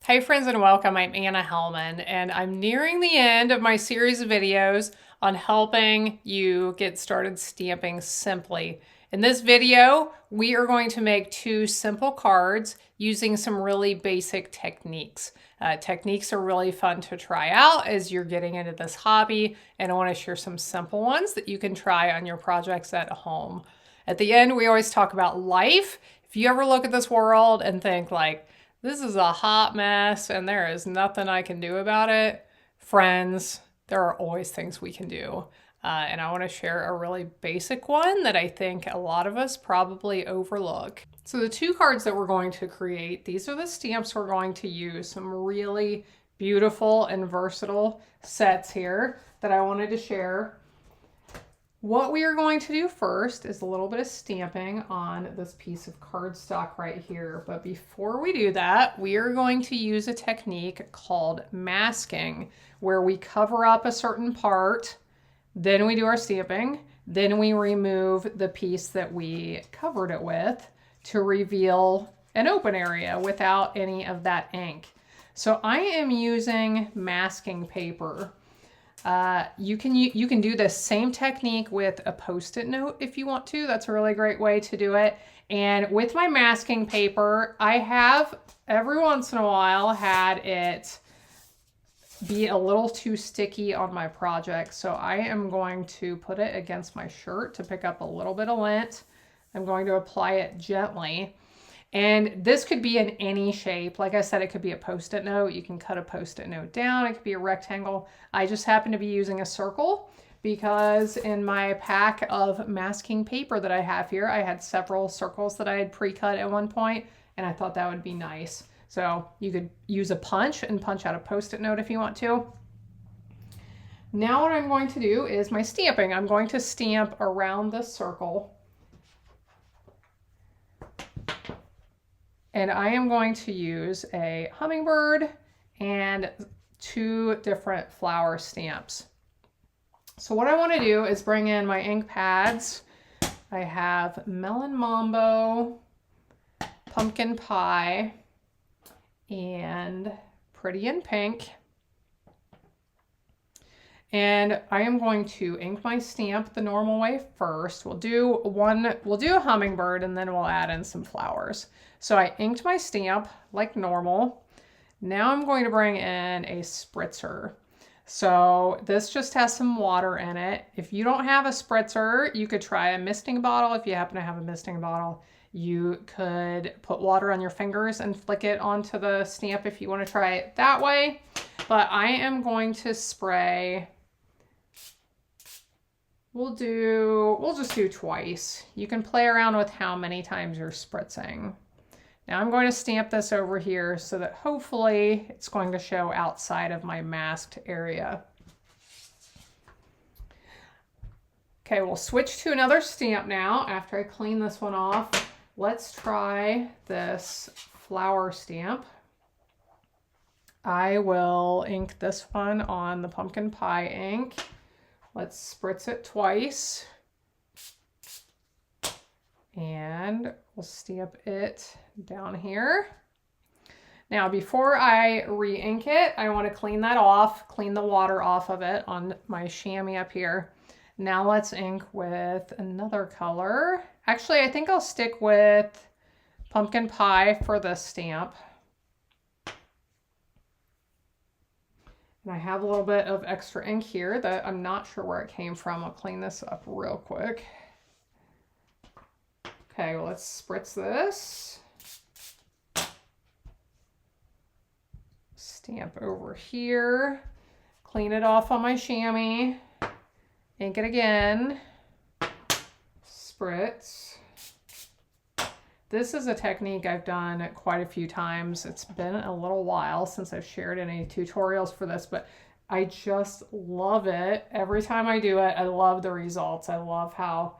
Hey friends and welcome, I'm Anna Helman and I'm nearing the end of my series of videos on helping you get started stamping simply. In this video, we are going to make two simple cards using some really basic techniques. Techniques are really fun to try out as you're getting into this hobby, and I want to share some simple ones that you can try on your projects at home. At the end, we always talk about life. If you ever look at this world and think like, this is a hot mess and there is nothing I can do about it, friends, there are always things we can do. And I want to share a really basic one that I think a lot of us probably overlook. So the two cards that we're going to create, these are the stamps we're going to use. Some really beautiful and versatile sets here that I wanted to share. What we are going to do first is a little bit of stamping on this piece of cardstock right here. But before we do that, we are going to use a technique called masking, where we cover up a certain part, then we do our stamping, then we remove the piece that we covered it with to reveal an open area without any of that ink. So I am using masking paper. You can do the same technique with a Post-it note if you want to. That's a really great way to do it. And with my masking paper, I have every once in a while had it be a little too sticky on my project. So I am going to put it against my shirt to pick up a little bit of lint. I'm going to apply it gently. And this could be in any shape. Like I said, it could be a Post-it note. You can cut a Post-it note down. It could be a rectangle. I just happen to be using a circle because in my pack of masking paper that I have here, I had several circles that I had pre-cut at one point, and I thought that would be nice. So you could use a punch and punch out a Post-it note if you want to. Now what I'm going to do is my stamping. I'm going to stamp around this circle. And I am going to use a hummingbird and two different flower stamps. So what I want to do is bring in my ink pads. I have Melon Mambo, Pumpkin Pie, and Pretty in Pink. And I am going to ink my stamp the normal way first. We'll do a hummingbird and then we'll add in some flowers. So I inked my stamp like normal. Now I'm going to bring in a spritzer. So this just has some water in it. If you don't have a spritzer, you could try a misting bottle. If you happen to have a misting bottle, you could put water on your fingers and flick it onto the stamp if you want to try it that way. But I am going to spray. We'll just do twice. You can play around with how many times you're spritzing. Now I'm going to stamp this over here so that hopefully it's going to show outside of my masked area. Okay, we'll switch to another stamp now after I clean this one off. Let's try this flower stamp. I will ink this one on the pumpkin pie ink. Let's spritz it twice. And we'll stamp it down here. Now, before I re-ink it, I want to clean that off, clean the water off of it on my chamois up here. Now let's ink with another color. Actually, I think I'll stick with pumpkin pie for the stamp. And I have a little bit of extra ink here that I'm not sure where it came from. I'll clean this up real quick. Okay, well, let's spritz this. Stamp over here. Clean it off on my chamois. Ink it again. Spritz. This is a technique I've done quite a few times. It's been a little while since I've shared any tutorials for this, but I just love it. Every time I do it, I love the results. I love how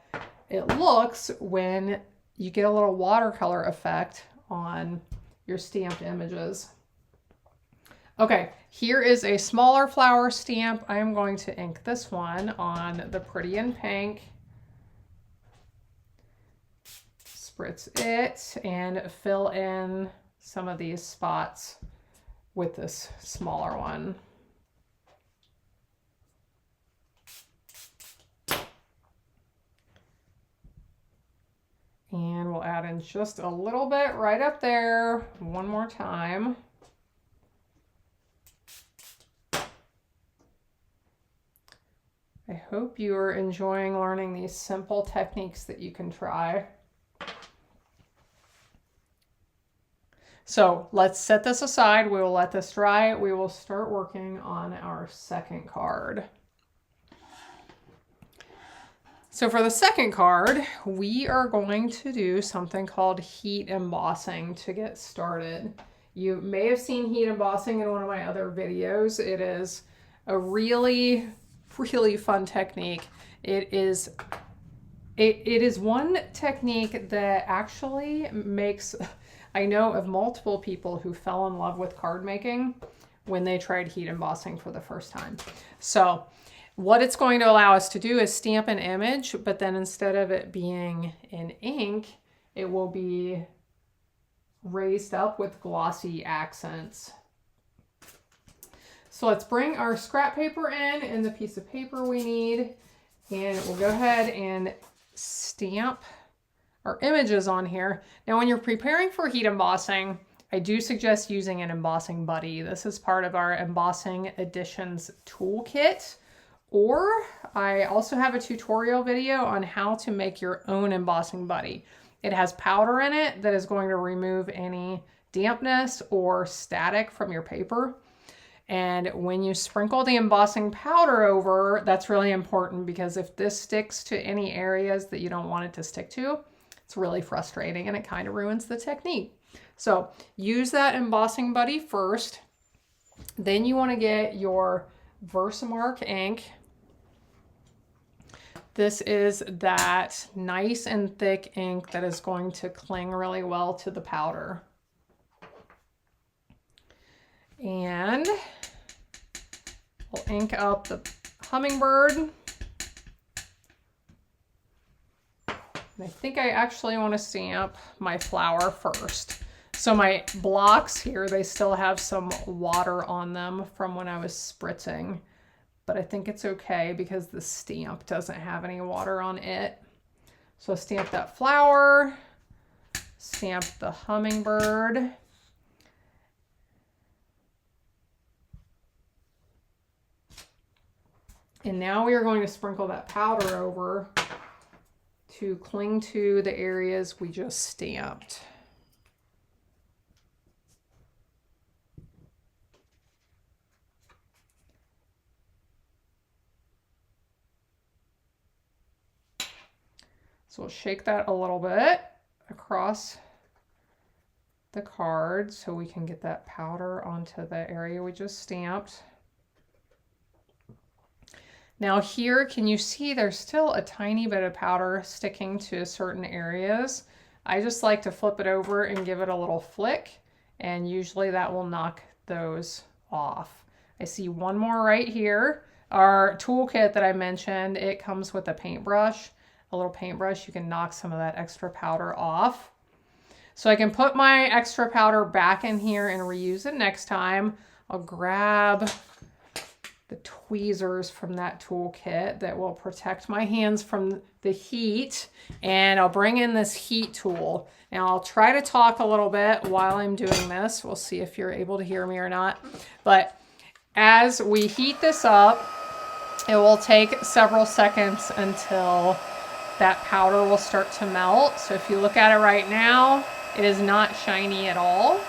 it looks when you get a little watercolor effect on your stamped images. Okay, here is a smaller flower stamp. I am going to ink this one on the Pretty in Pink. Spritz it and fill in some of these spots with this smaller one. And we'll add in just a little bit right up there one more time. I hope you are enjoying learning these simple techniques that you can try. So let's set this aside. We will let this dry. We will start working on our second card. So for the second card, we are going to do something called heat embossing to get started. You may have seen heat embossing in one of my other videos. It is a really fun technique. It is one technique that actually makes, I know of multiple people who fell in love with card making when they tried heat embossing for the first time. So what it's going to allow us to do is stamp an image, but then instead of it being in ink, it will be raised up with glossy accents. So let's bring our scrap paper in and the piece of paper we need, and we'll go ahead and stamp our images on here. Now, when you're preparing for heat embossing, I do suggest using an embossing buddy. This is part of our embossing additions toolkit. Or I also have a tutorial video on how to make your own embossing buddy. It has powder in it that is going to remove any dampness or static from your paper. And when you sprinkle the embossing powder over, that's really important, because if this sticks to any areas that you don't want it to stick to, it's really frustrating and it kind of ruins the technique. So use that embossing buddy first. Then you want to get your Versamark ink. This is that nice and thick ink that is going to cling really well to the powder. And we'll ink up the hummingbird. And I think I actually want to stamp my flower first. So my blocks here, they still have some water on them from when I was spritzing. But I think it's okay because the stamp doesn't have any water on it. So stamp that flower, stamp the hummingbird. And now we are going to sprinkle that powder over to cling to the areas we just stamped. So we'll shake that a little bit across the card so we can get that powder onto the area we just stamped. Now here, can you see there's still a tiny bit of powder sticking to certain areas? I just like to flip it over and give it a little flick, and usually that will knock those off. I see one more right here. Our toolkit that I mentioned, it comes with a paintbrush. A little paintbrush, you can knock some of that extra powder off. So I can put my extra powder back in here and reuse it next time. I'll grab the tweezers from that toolkit that will protect my hands from the heat, and I'll bring in this heat tool. Now I'll try to talk a little bit while I'm doing this. We'll see if you're able to hear me or not. But as we heat this up, it will take several seconds until that powder will start to melt. So if you look at it right now, it is not shiny at all.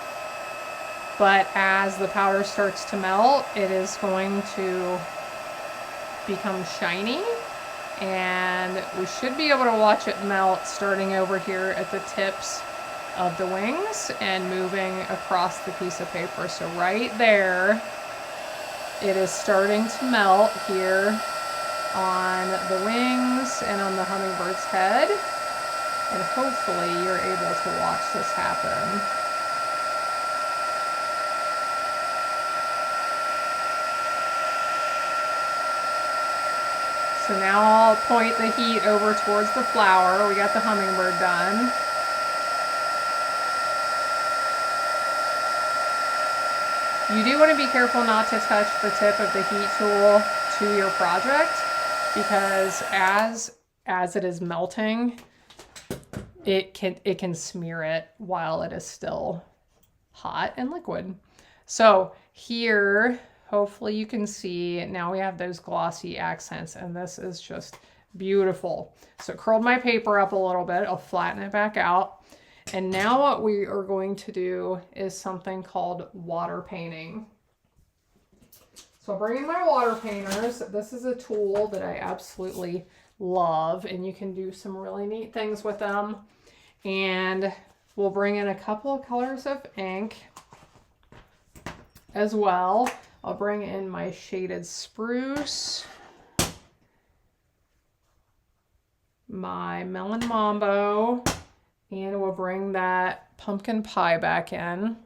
But as the powder starts to melt, it is going to become shiny. And we should be able to watch it melt starting over here at the tips of the wings and moving across the piece of paper. So right there, it is starting to melt here on the wings and on the hummingbird's head. And hopefully you're able to watch this happen. So now I'll point the heat over towards the flower. We got the hummingbird done. You do want to be careful not to touch the tip of the heat tool to your project, because as it is melting, it can smear it while it is still hot and liquid. So here, hopefully you can see, now we have those glossy accents, and this is just beautiful. So curled my paper up a little bit. I'll flatten it back out. And now what we are going to do is something called water painting. So I'll bring in my water painters. This is a tool that I absolutely love, and you can do some really neat things with them. And we'll bring in a couple of colors of ink as well. I'll bring in my shaded spruce, my melon mambo, and we'll bring that pumpkin pie back in.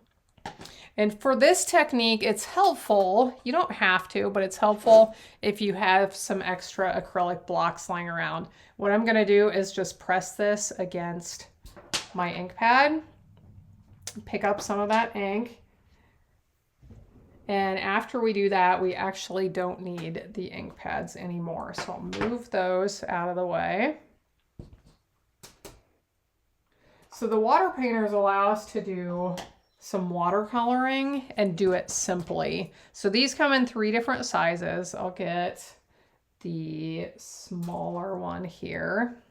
And for this technique, it's helpful, you don't have to, but it's helpful if you have some extra acrylic blocks lying around. What I'm gonna do is just press this against my ink pad, pick up some of that ink, and after we do that, we actually don't need the ink pads anymore. So I'll move those out of the way. So the water painters allow us to do some watercoloring and do it simply. So these come in 3 different sizes. I'll get the smaller one here.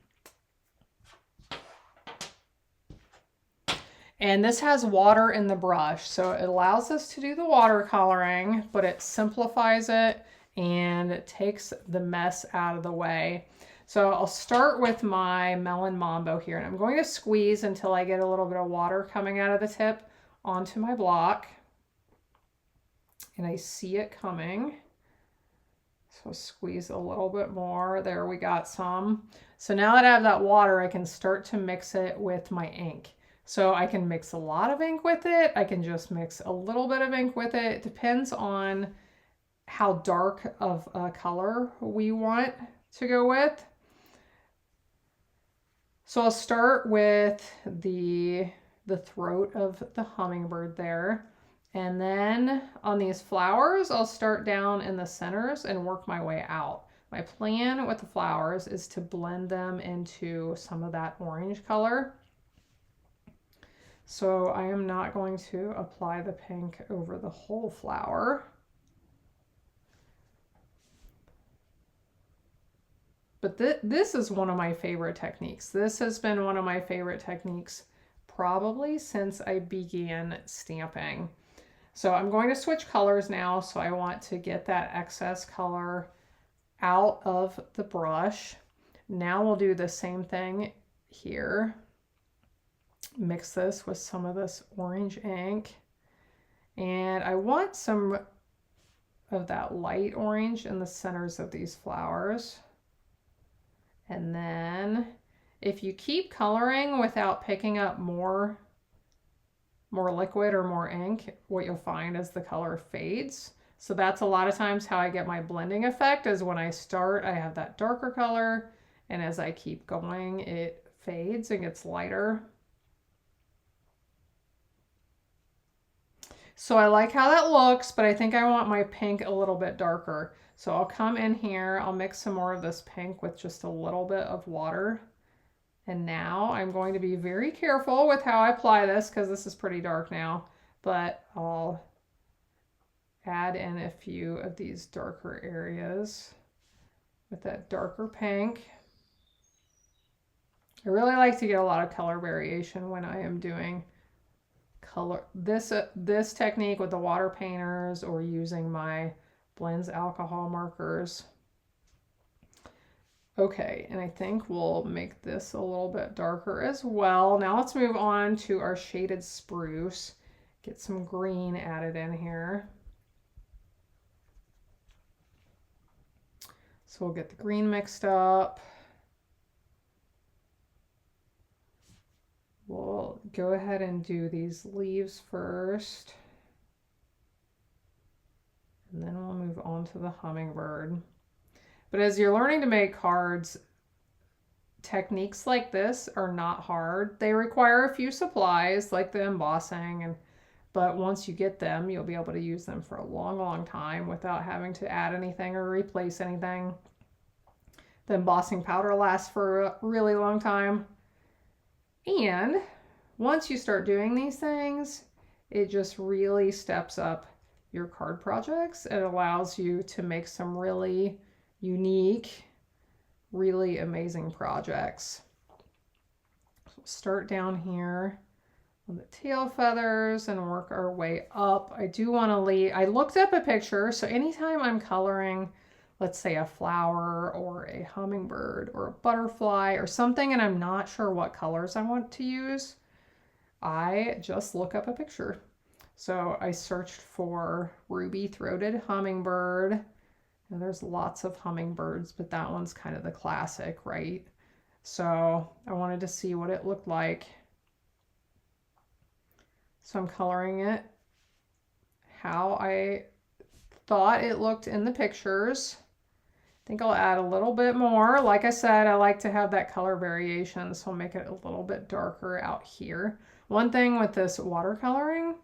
And this has water in the brush, so it allows us to do the watercoloring, but it simplifies it and it takes the mess out of the way. So I'll start with my melon mambo here, and I'm going to squeeze until I get a little bit of water coming out of the tip onto my block. And I see it coming. So squeeze a little bit more. There, we got some. So now that I have that water, I can start to mix it with my ink. So I can mix a lot of ink with it. I can just mix a little bit of ink with it. It depends on how dark of a color we want to go with. So I'll start with the throat of the hummingbird there. And then on these flowers, I'll start down in the centers and work my way out. My plan with the flowers is to blend them into some of that orange color. So I am not going to apply the pink over the whole flower. But this is one of my favorite techniques. This has been one of my favorite techniques probably since I began stamping. So I'm going to switch colors now. So I want to get that excess color out of the brush. Now we'll do the same thing here. Mix this with some of this orange ink, and I want some of that light orange in the centers of these flowers. And then if you keep coloring without picking up more liquid or more ink, what you'll find is the color fades. So that's a lot of times how I get my blending effect, is when I start I have that darker color, and as I keep going it fades and gets lighter. So I like how that looks, but I think I want my pink a little bit darker. So I'll come in here, I'll mix some more of this pink with just a little bit of water. And now I'm going to be very careful with how I apply this, because this is pretty dark now, but I'll add in a few of these darker areas with that darker pink. I really like to get a lot of color variation when I am doing color this technique with the water painters or using my blends alcohol markers. Okay, and I think we'll make this a little bit darker as well. Now let's move on to our shaded spruce. Get some green added in here. So we'll get the green mixed up. We'll go ahead and do these leaves first. And then we'll move on to the hummingbird. But as you're learning to make cards, techniques like this are not hard. They require a few supplies like the embossing, but once you get them, you'll be able to use them for a long, long time without having to add anything or replace anything. The embossing powder lasts for a really long time. And once you start doing these things, it just really steps up your card projects. It allows you to make some really unique, really amazing projects. So start down here on the tail feathers and work our way up. I do want to leave, I looked up a picture, so anytime I'm coloring, let's say a flower or a hummingbird or a butterfly or something, and I'm not sure what colors I want to use, I just look up a picture. So I searched for ruby-throated hummingbird, and there's lots of hummingbirds, but that one's kind of the classic, right? So I wanted to see what it looked like. So I'm coloring it how I thought it looked in the pictures. I think I'll add a little bit more. Like I said, I like to have that color variation, so I'll make it a little bit darker out here. One thing with this watercoloring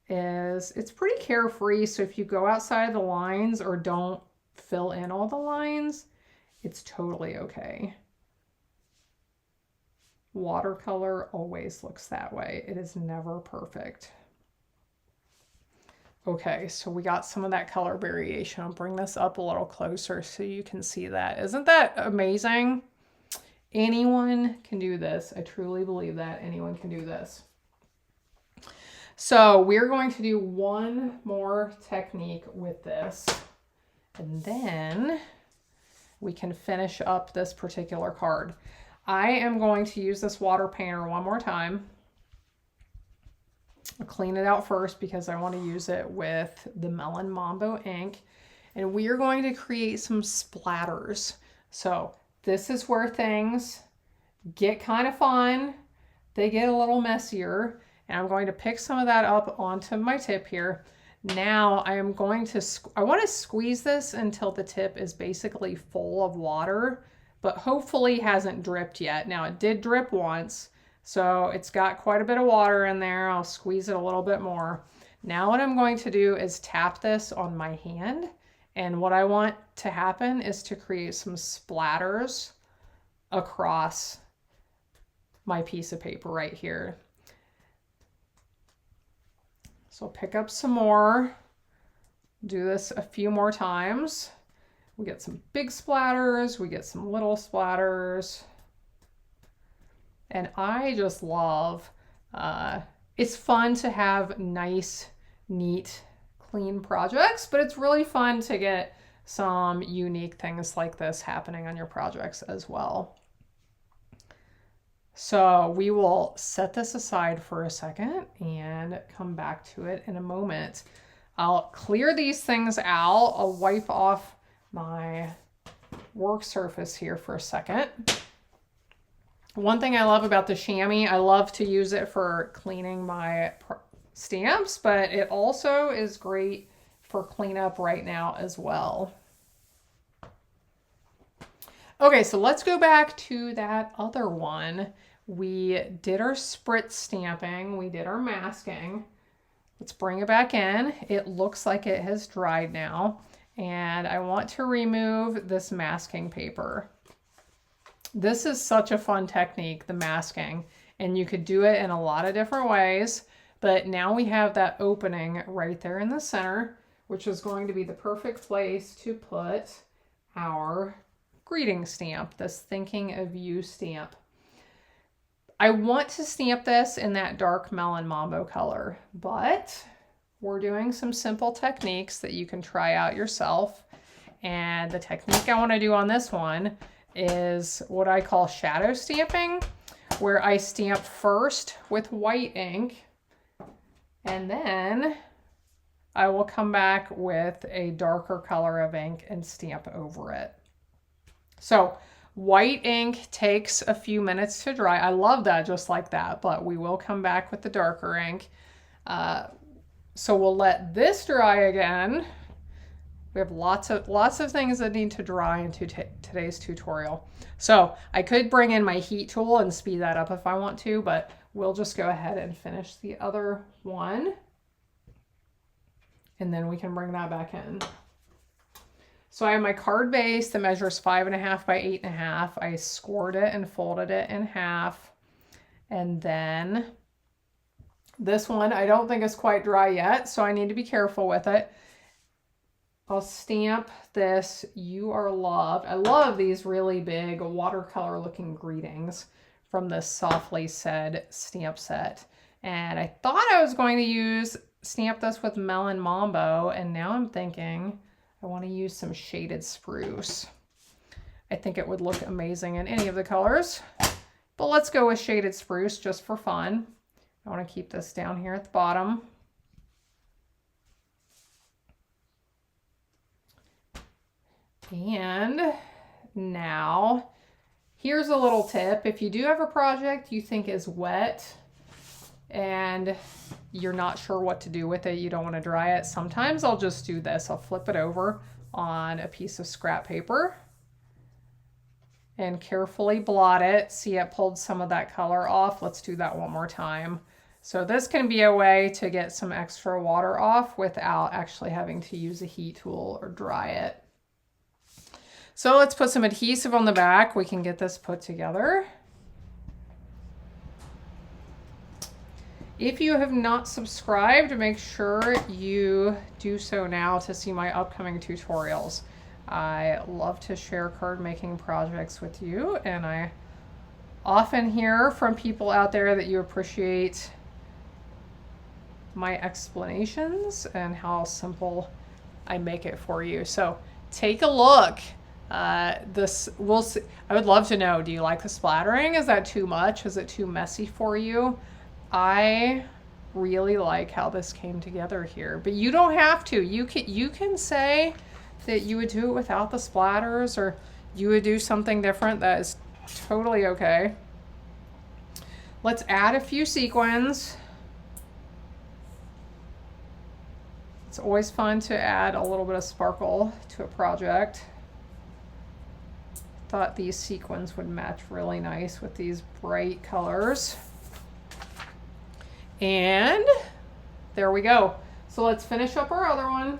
is it's pretty carefree, so if you go outside the lines or don't fill in all the lines, it's totally okay. Watercolor always looks that way. It is never perfect. Okay, so we got some of that color variation. I'll bring this up a little closer so you can see that. Isn't that amazing? Anyone can do this. I truly believe that anyone can do this. So we're going to do one more technique with this, and then we can finish up this particular card. I am going to use this water painter one more time. I'll clean it out first because I want to use it with the Melon Mambo ink. And we are going to create some splatters. So this is where things get kind of fun. They get a little messier. And I'm going to pick some of that up onto my tip here. Now I am going to, I want to squeeze this until the tip is basically full of water, but hopefully hasn't dripped yet. Now it did drip once, so it's got quite a bit of water in there. I'll squeeze it a little bit more. Now what I'm going to do is tap this on my hand, and what I want to happen is to create some splatters across my piece of paper right here. So I'll pick up some more, do this a few more times. We get some big splatters, we get some little splatters. And I just love, it's fun to have nice, neat, clean projects, but it's really fun to get some unique things like this happening on your projects as well. So we will set this aside for a second and come back to it in a moment. I'll clear these things out. I'll wipe off my work surface here for a second. One thing I love about the chamois, I love to use it for cleaning my stamps, but it also is great for cleanup right now as well. Okay, so let's go back to that other one. We did our spritz stamping, we did our masking. Let's bring it back in. It looks like it has dried now, and I want to remove this masking paper. This is such a fun technique, the masking, and you could do it in a lot of different ways, but now we have that opening right there in the center, which is going to be the perfect place to put our greeting stamp, this thinking of you stamp. I want to stamp this in that dark Melon Mambo color, but we're doing some simple techniques that you can try out yourself. And the technique I want to do on this one is what I call shadow stamping, where I stamp first with white ink, and then I will come back with a darker color of ink and stamp over it. So white ink takes a few minutes to dry. I love that just like that, but we will come back with the darker ink. So we'll let this dry again. We have lots of things that need to dry into today's tutorial. So I could bring in my heat tool and speed that up if I want to, but we'll just go ahead and finish the other one. And then we can bring that back in. So I have my card base that measures 5.5 by 8.5. I scored it and folded it in half. And then this one I don't think is quite dry yet, so I need to be careful with it. I'll stamp this "You Are Loved." I love these really big watercolor looking greetings from this Softly Said stamp set. And I thought I was going to stamp this with Melon Mambo, and now I'm thinking I want to use some shaded spruce. I think it would look amazing in any of the colors, but let's go with shaded spruce just for fun. I want to keep this down here at the bottom. And now here's a little tip. If you do have a project you think is wet and you're not sure what to do with it, you don't want to dry it, sometimes I'll just do this. I'll flip it over on a piece of scrap paper and carefully blot it. See, it pulled some of that color off. Let's do that one more time. So this can be a way to get some extra water off without actually having to use a heat tool or dry it. So let's put some adhesive on the back. We can get this put together. If you have not subscribed, make sure you do so now to see my upcoming tutorials. I love to share card making projects with you, and I often hear from people out there that you appreciate my explanations and how simple I make it for you. So take a look. We'll see. I would love to know, do you like the splattering? Is that too much? Is it too messy for you? I really like how this came together here, but you don't have to. You can say that you would do it without the splatters, or you would do something different. That is totally okay. Let's add a few sequins. It's always fun to add a little bit of sparkle to a project. Thought these sequins would match really nice with these bright colors. And there we go. So let's finish up our other one.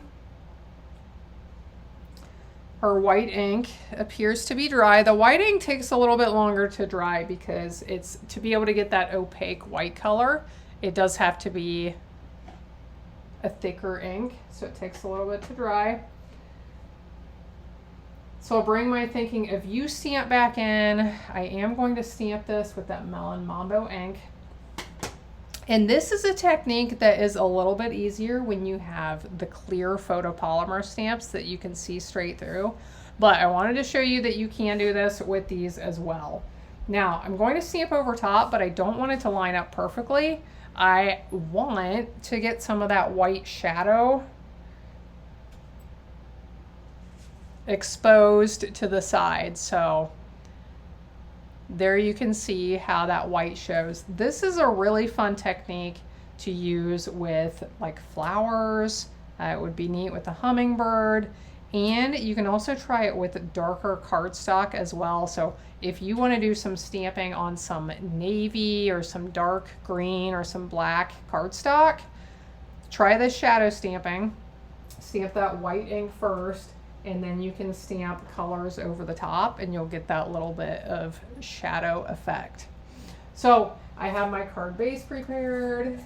Our white ink appears to be dry. The white ink takes a little bit longer to dry because it's to be able to get that opaque white color, it does have to be a thicker ink, so it takes a little bit to dry. So I'll bring my Thinking of You stamp back in. I am going to stamp this with that Melon Mambo ink. And this is a technique that is a little bit easier when you have the clear photopolymer stamps that you can see straight through. But I wanted to show you that you can do this with these as well. Now, I'm going to stamp over top, but I don't want it to line up perfectly. I want to get some of that white shadow exposed to the side. So there you can see how that white shows. This is a really fun technique to use with like flowers. It would be neat with a hummingbird, and you can also try it with darker cardstock as well. So if you want to do some stamping on some navy or some dark green or some black cardstock, try this shadow stamping. Stamp that white ink first, and then you can stamp colors over the top and you'll get that little bit of shadow effect. So I have my card base prepared.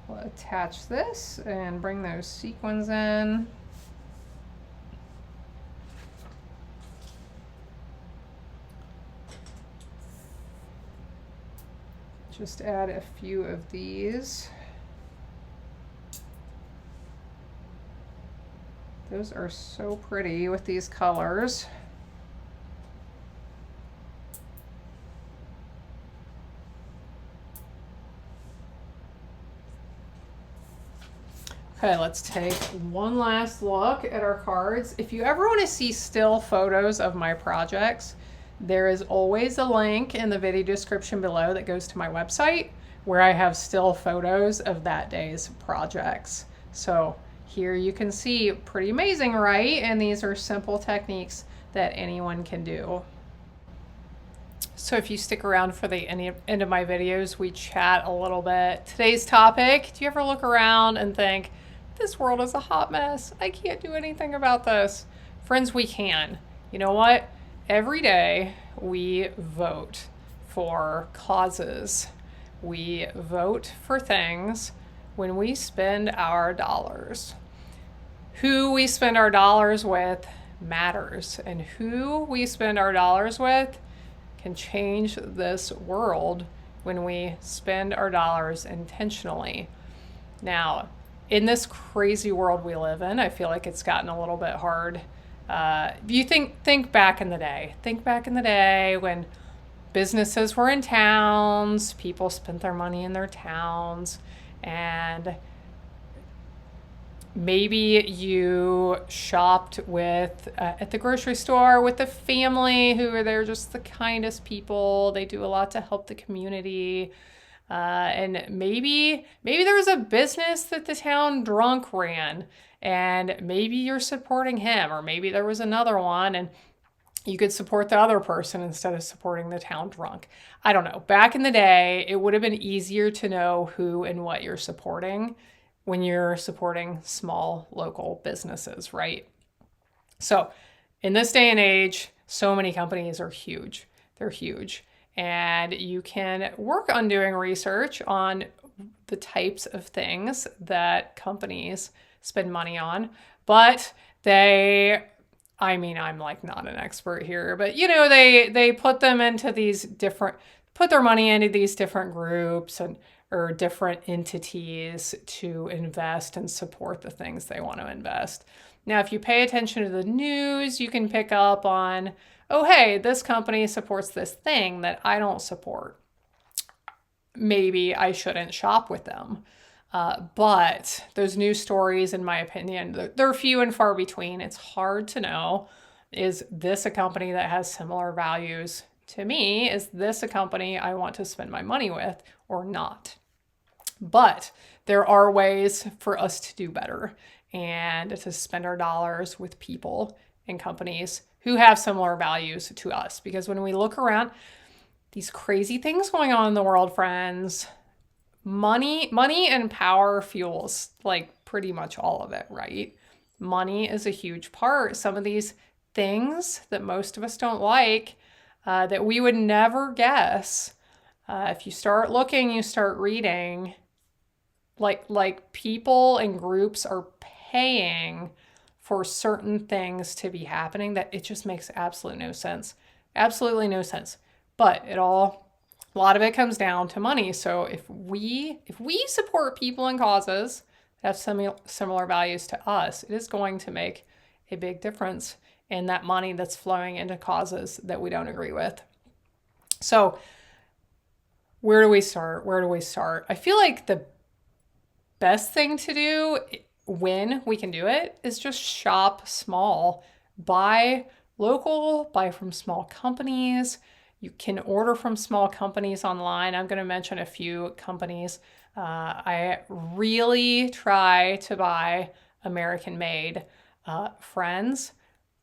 We'll attach this and bring those sequins in. Just add a few of these. Those are so pretty with these colors. Okay, let's take one last look at our cards. If you ever want to see still photos of my projects, there is always a link in the video description below that goes to my website where I have still photos of that day's projects. So here you can see, pretty amazing, right? And these are simple techniques that anyone can do. So if you stick around for the end of my videos, we chat a little bit. Today's topic, do you ever look around and think, this world is a hot mess. I can't do anything about this. Friends, we can. You know what? Every day we vote for causes. We vote for things when we spend our dollars. Who we spend our dollars with matters, and who we spend our dollars with can change this world when we spend our dollars intentionally. Now, in this crazy world we live in, I feel like it's gotten a little bit hard. You think back in the day. Think back in the day when businesses were in towns, people spent their money in their towns, and maybe you shopped with at the grocery store with the family who are there, just the kindest people. They do a lot to help the community. And maybe there was a business that the town drunk ran, and maybe you're supporting him, or maybe there was another one and you could support the other person instead of supporting the town drunk. I don't know. Back in the day, it would have been easier to know who and what you're supporting when you're supporting small local businesses, right? So in this day and age, so many companies are huge. They're huge. And you can work on doing research on the types of things that companies spend money on. But I'm like not an expert here, but they put them into these put their money into these different groups or different entities to invest and support the things they want to invest. Now, if you pay attention to the news, you can pick up on, oh, hey, this company supports this thing that I don't support. Maybe I shouldn't shop with them. But those news stories, in my opinion, they're few and far between. It's hard to know, is this a company that has similar values to me? Is this a company I want to spend my money with or not? But there are ways for us to do better and to spend our dollars with people and companies who have similar values to us. Because when we look around, these crazy things going on in the world, friends, money and power fuels like pretty much all of it, right? Money is a huge part. Some of these things that most of us don't like, that we would never guess, if you start looking, you start reading, like people and groups are paying for certain things to be happening that it just makes absolutely no sense. Absolutely no sense. But a lot of it comes down to money. So if we support people and causes that have similar values to us, it is going to make a big difference in that money that's flowing into causes that we don't agree with. So where do we start? I feel like the best thing to do when we can do it is just shop small, buy local, buy from small companies. You can order from small companies online. I'm going to mention a few companies. I really try to buy American-made. Friends,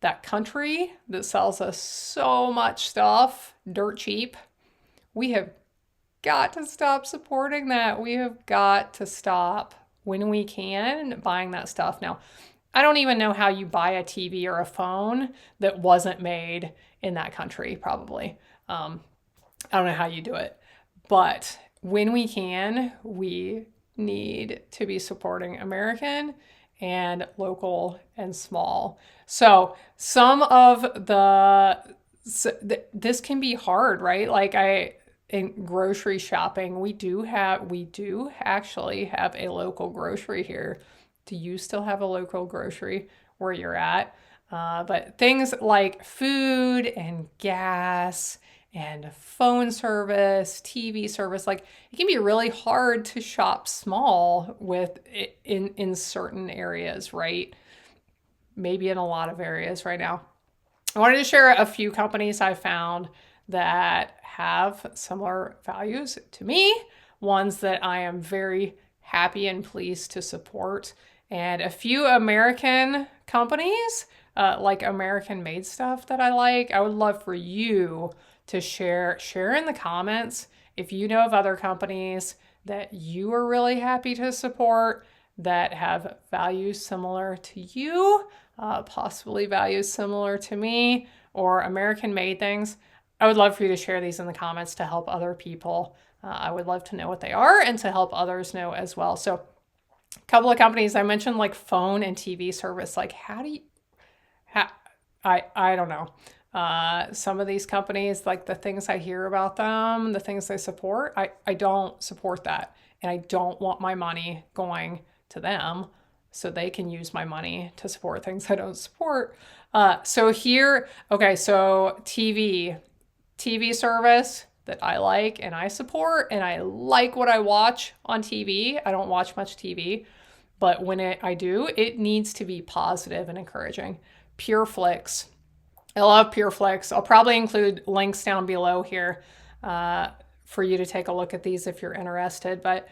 that country that sells us so much stuff, dirt cheap, we have got to stop supporting that. We have got to stop, when we can, buying that stuff. Now, I don't even know how you buy a TV or a phone that wasn't made in that country, probably. I don't know how you do it. But when we can, we need to be supporting American and local and small. So some of this can be hard, right? Like in grocery shopping, we do actually have a local grocery here. Do you still have a local grocery where you're at? But things like food and gas and phone service, TV service, like it can be really hard to shop small with in certain areas, right? Maybe in a lot of areas right now. I wanted to share a few companies I found that have similar values to me, ones that I am very happy and pleased to support, and a few American companies like American made stuff that I like, I would love for you to share in the comments if you know of other companies that you are really happy to support that have values similar to you, possibly values similar to me, or American made things. I would love for you to share these in the comments to help other people. I would love to know what they are and to help others know as well. So a couple of companies I mentioned, like phone and TV service. Like, I don't know. Some of these companies, like the things I hear about them, the things they support, I don't support that. And I don't want my money going to them so they can use my money to support things I don't support. So here, okay, so TV service that I like and I support, and I like what I watch on TV. I don't watch much TV, but when I do, it needs to be positive and encouraging. PureFlix. I love PureFlix. I'll probably include links down below here for you to take a look at these if you're interested. But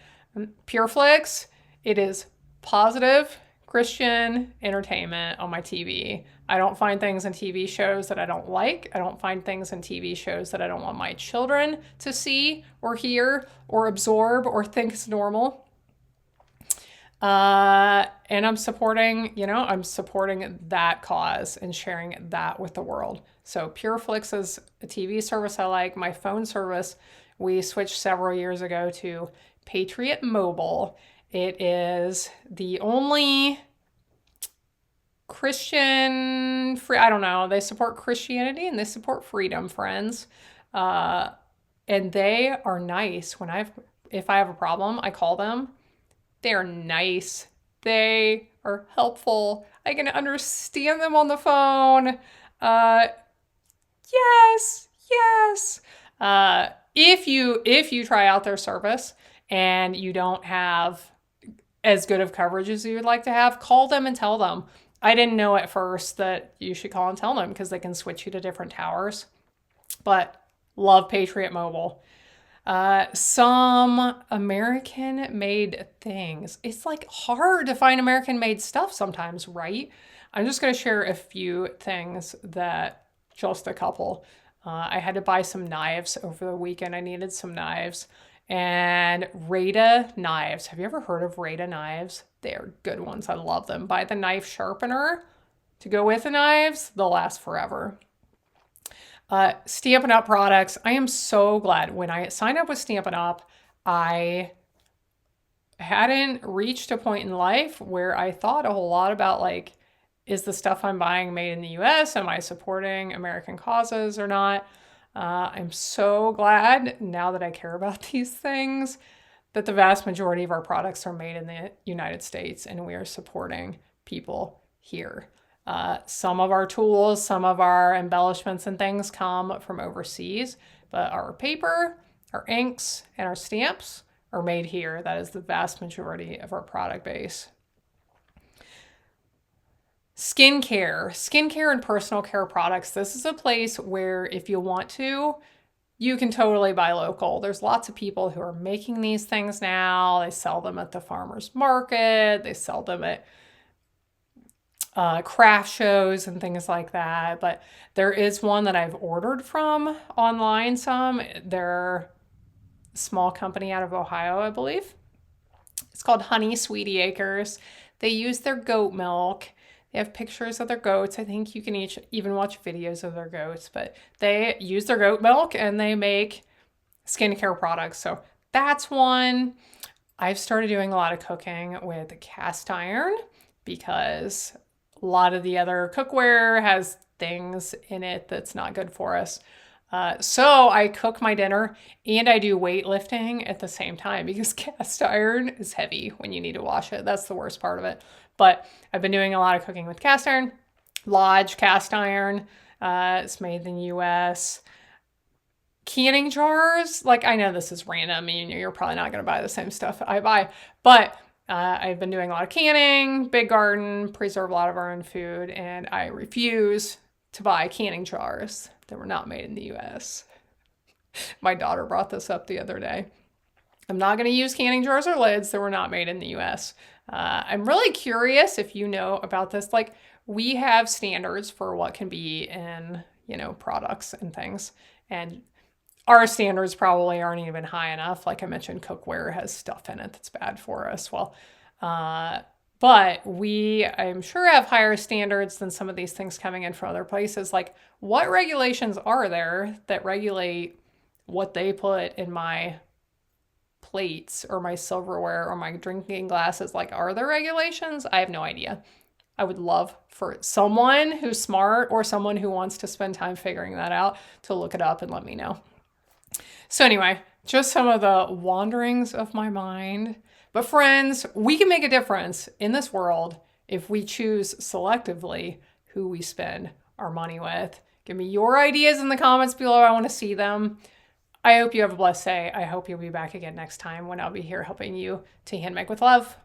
PureFlix, it is positive Christian entertainment on my TV. I don't find things in TV shows that I don't like. I don't find things in TV shows that I don't want my children to see or hear or absorb or think is normal. And I'm supporting, I'm supporting that cause and sharing that with the world. So PureFlix is a TV service I like. My phone service, we switched several years ago to Patriot Mobile. It is the only Christian free, I don't know, they support Christianity and they support freedom, friends. And they are nice. If I have a problem, I call them. They're nice. They are helpful. I can understand them on the phone. Yes. If you try out their service and you don't have as good of coverage as you would like to have, call them and tell them. I didn't know at first that you should call and tell them because they can switch you to different towers. But love Patriot Mobile. Some American-made things. It's like hard to find American-made stuff sometimes, right? I'm just going to share a few things just a couple. I had to buy some knives over the weekend. I needed some knives. And Rada knives. Have you ever heard of Rada knives? They're good ones. I love them. Buy the knife sharpener to go with the knives. They'll last forever. Stampin' Up! Products. I am so glad. When I signed up with Stampin' Up!, I hadn't reached a point in life where I thought a whole lot about, like, is the stuff I'm buying made in the US? Am I supporting American causes or not? I'm so glad now that I care about these things that the vast majority of our products are made in the United States and we are supporting people here. Some of our tools, some of our embellishments and things come from overseas, but our paper, our inks, and our stamps are made here. That is the vast majority of our product base. Skincare and personal care products. This is a place where if you want to, you can totally buy local. There's lots of people who are making these things now. They sell them at the farmer's market. They sell them at craft shows and things like that. But there is one that I've ordered from online some. They're a small company out of Ohio, I believe. It's called Honey Sweetie Acres. They use their goat milk. They have pictures of their goats. I think you can even watch videos of their goats, but they use their goat milk and they make skincare products. So that's one. I've started doing a lot of cooking with cast iron because a lot of the other cookware has things in it that's not good for us. So I cook my dinner and I do weightlifting at the same time because cast iron is heavy when you need to wash it. That's the worst part of it. But I've been doing a lot of cooking with cast iron. Lodge cast iron. It's made in the US. Canning jars. Like, I know this is random. You're probably not going to buy the same stuff I buy. But I've been doing a lot of canning, big garden, preserve a lot of our own food. And I refuse to buy canning jars that were not made in the US. My daughter brought this up the other day. I'm not going to use canning jars or lids that were not made in the US. I'm really curious if you know about this. Like, we have standards for what can be in, you know, products and things. And our standards probably aren't even high enough. Like I mentioned, cookware has stuff in it that's bad for us. Well, but we, I'm sure, have higher standards than some of these things coming in from other places. Like, what regulations are there that regulate what they put in my plates or my silverware or my drinking glasses? Like, are there regulations? I have no idea. I would love for someone who's smart or someone who wants to spend time figuring that out to look it up and let me know. So anyway, just some of the wanderings of my mind. But friends, we can make a difference in this world if we choose selectively who we spend our money with. Give me your ideas in the comments below. I want to see them. I hope you have a blessed day. I hope you'll be back again next time when I'll be here helping you to hand make with love.